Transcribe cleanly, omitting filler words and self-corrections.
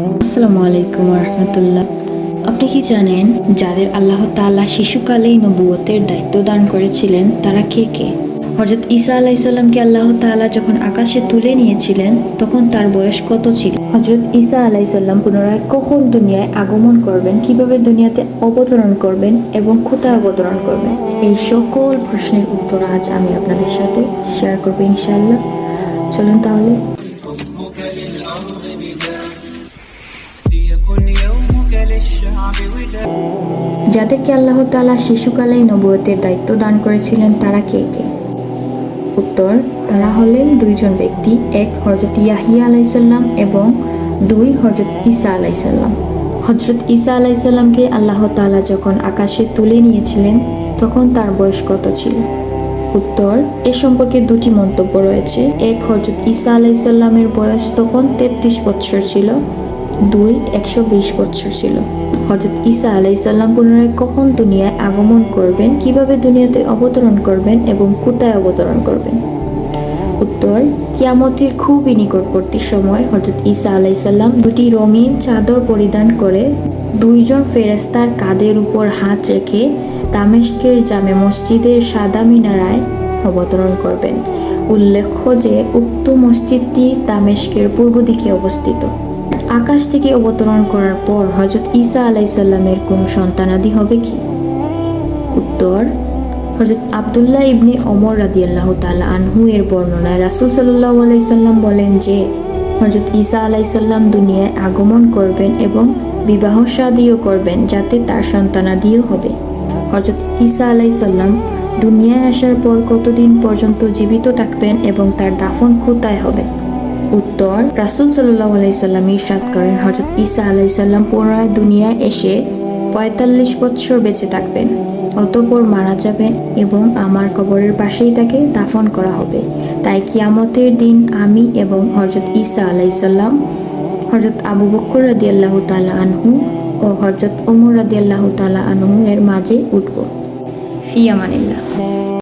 আসসালামু আলাইকুম রহমতুল্লাহ। আপনি কি জানেন যাদের আল্লাহ তাআলা শিশুকালেই নবুয়তের দায়িত্ব দান করেছিলেন তারা কে কে? হযরত ঈসা আলাইহিসসালামকে আল্লাহ তাআলা যখন আকাশে তুলে নিয়েছিলেন তখন তার বয়স কত ছিল? হযরত ঈসা আলাইহিসসালাম পুনরায় কখন দুনিয়ায় আগমন করবেন, কিভাবে দুনিয়াতে অবতরণ করবেন এবং কোথায় অবতরণ করবেন, এই সকল প্রশ্নের উত্তর আজ আমি আপনাদের সাথে শেয়ার করব ইনশাআল্লাহ। চলুন তাহলে। যাদেরকে আল্লাহ তাআলা শিশুকালেই নবুয়তের দায়িত্ব দান করেছিলেন তারা কে কে? উত্তর, তারা হলেন দুইজন ব্যক্তি, এক হযরত ইয়াহিয়া আলাইহিসসালাম এবং দুই হযরত ঈসা আলাইহিসসালাম। হযরত ঈসা আলাইহিসসালামকে আল্লাহ তাআলা যখন আকাশে তুলে নিয়েছিলেন তখন তার বয়স কত ছিল? উত্তর, এ সম্পর্কে দুটি মন্তব্য রয়েছে। এক, হযরত ঈসা আলাইহিসসালামের বয়স তখন 33 বছর ছিল, দুই 120 বছর ছিল। হযরত ঈসা আলাইহিসসালাম পুনরায় কখন দুনিয়ায় আগমন করবেন, কিভাবে দুনিয়াতে অবতরণ করবেন এবং কোথায় অবতরণ করবেন? উত্তর, কিয়ামতের খুবই নিকটবর্তী সময় হযরত ঈসা আলাইহিসসালাম দুটি রঙিন চাদর পরিধান করে দুইজন ফেরেশতার কাঁধের উপর হাত রেখে দামেস্কের জামে মসজিদের সাদা মিনারায় অবতরণ করবেন। উল্লেখ্য যে উক্ত মসজিদটি দামেস্কের পূর্ব দিকে অবস্থিত। আকাশ থেকে অবতরণ করার পর হযরত ঈসা আলাইহিসসালামের কোনো সন্তানাদি হবে কি? উত্তর, হযরত আব্দুল্লাহ ইবনে ওমর রাদিয়াল্লাহু তাআলা আনহু এর বর্ণনায় রাসূল সাল্লাল্লাহু আলাইহি সাল্লাম বলেন যে হযরত ঈসা আলাইহিসসালাম দুনিয়ায় আগমন করবেন এবং বিবাহ শাদীও করবেন যাতে তার সন্তানাদিও হবে। হযরত ঈসা আলাইহিসসালাম দুনিয়ায় আসার পর কতদিন পর্যন্ত জীবিত থাকবেন এবং তার দাফন কোথায় হবে? উত্তর, রাসূল সাল্লাল্লাহু আলাইহি সাল্লাম ইরশাদ করেন হযরত ঈসা আলাইহিসসালাম পুনরায় দুনিয়ায় এসে 45 বছর বেঁচে থাকবেন, অতঃপর মারা যাবেন এবং আমার কবরের পাশেই তাকে দাফন করা হবে। তাই কিয়ামতের দিন আমি এবং হযরত ঈসা আলাইহিসসালাম হযরত আবু বকর রাদিয়াল্লাহু তাআলা আনহু ও হযরত ওমর রাদিয়াল্লাহু তাআলা আনহু এর মাঝে উঠব। ফি আমানিল্লাহ।